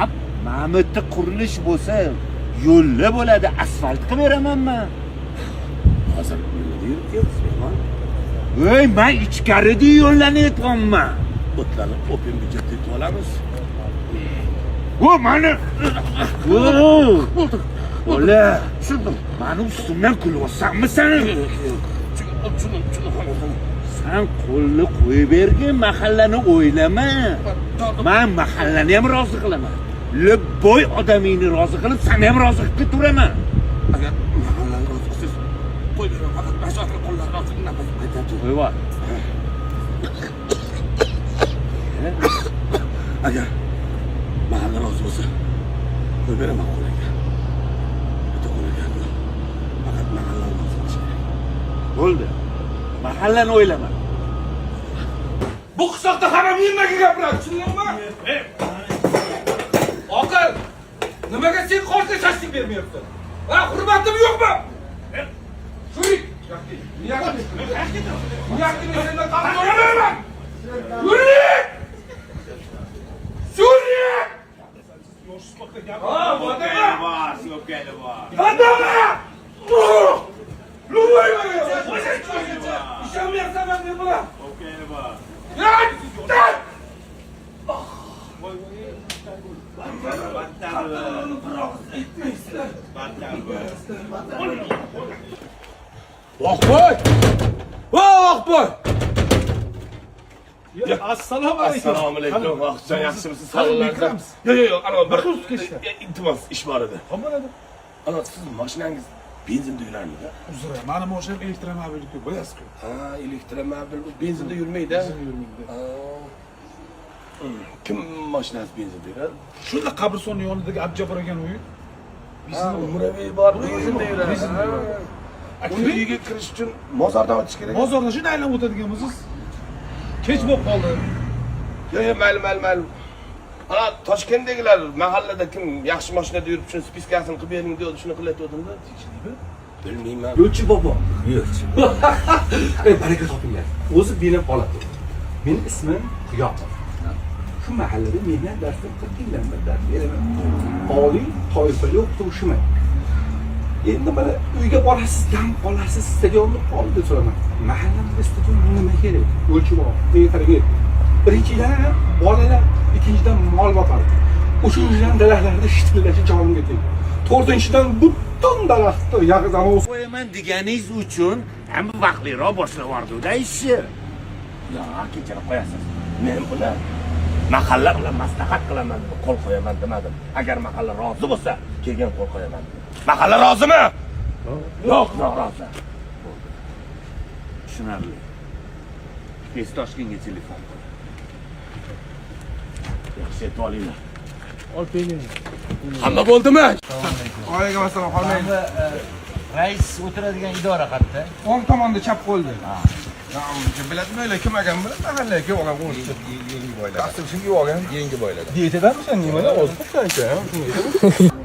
Ha, mana bu yerda qurilish bo'lsa, yo'llar bo'ladi, asfalt qilib beramanmi? Hozir nima deyapsiz, mehmon? Voy, men ichkarida yo'llarni aytganman. O'tlarni o'pin budjetda yutib olamiz. O, mana Ola, mani ustimdan kulyapsanmi sen? Sen qo'lni qo'yib bergin, mahallani o'ylama. Men mahallani ham rozi qilaman. Lubboy odamingni rozi qilib, seni ham rozi qilib turaman. Agar mahallani rozi qilsangiz, qo'yinglar, faqat bashorni qo'llarini ostida nafas aytadi. Qo'yva. Agar mahalla rozi bo'lsa, qo'yib beraman qo'liga. Bitta qo'liga. Faqat mahallani rozi bo'lishi kerak. Bo'ldi. Mahallani o'ylama. Bu qishloqda hamma menga gapiradi, tushundingmi? Oqil, nimaga sen qo'lga tashlab bermayapsan? Ha, hurmatim yo'qmi? Shurik, Niyaqni sendan qarab so'ramayman. Shurik! Shurik! Ha, bo'ldimi? Bo'ldimi? Luvayman. İşamayapsan men bular. Oqboy! Oqboy! Assalomu alaykum. Assalomu alaykum. Oqjon, yaxshimisiz? Sog'liqlar. Yo'q, ana bir iltimos ish bor edi. Bo'ladi. Ana siz mashinangiz benzinda yurarmidi? Uzr, mani mosham elektromobilku, bilasizku. Ha, elektromobil benzinda yurmaydi. Kim mashinasi benzinda yuradi? Shunda qabristonning yonidagi Abjabor ekan uyi. Murabiy bor, benzinda yuradi. Uni uyga kirish uchun mozordan o'tish kerak. Bozorda shunday aylanib o'tadiganmisiz? Kech bo'lib qoldi. Yo'q, mayli. Ana Toshkentdagilar mahallada kim yaxshi mashinada yurib shuni spiskasini qilib bering dedi, shuni qilayotganda tekshirib. Bilmayman. Yo'lchi bobo, yo'lchi. Baraka topinglar. O'zi beni oladi. Mening ismim Yoqub. Shu mahallada mendan darsdan 40 yildan beri dars beraman. Oliy toifali o'qituvchiman. Endi mana uyga borasiz, dam olasiz, stadionni oldi so'raman. Mahallamizda stadion nima kerak? O'lchi bor. Menga qarang. Birinchidan bolalar, ikkinchidan mol boqadi. Uchinchidan daraxtlarda shitillashi jonimga tegdi. To'rtinchidan butun daraxtni yag'izamon Qo'yaman deganingiz uchun ham vaqtliroq boshlab yubordi-da ishni. Yo'q, kechirib qo'yasiz. Men buni mahalla bilan maslahat qilaman, qo'l qo'yaman demadim. Agar mahalla rozi bo'lsa, kelgan qo'l qo'yaman. Mahalla rozimi? Yo'q, norozi. Tushunarli. Tez Toshkentga telefon qil. Yaxshi aytib olinglar. Olpayning. Hamma bo'ldimi? Alaykum assalom, xolmang. Rais o'tiradigan idora qayerda? O'ng tomonda chap qo'lda. Biladimi, kim ekan bilan mahallaga kelib olgan o'zi. Yengi boylar. Taslim shunga olgan. Yengi boylar. Diyetadanmi sen nimalar? Ozib qo'ysan.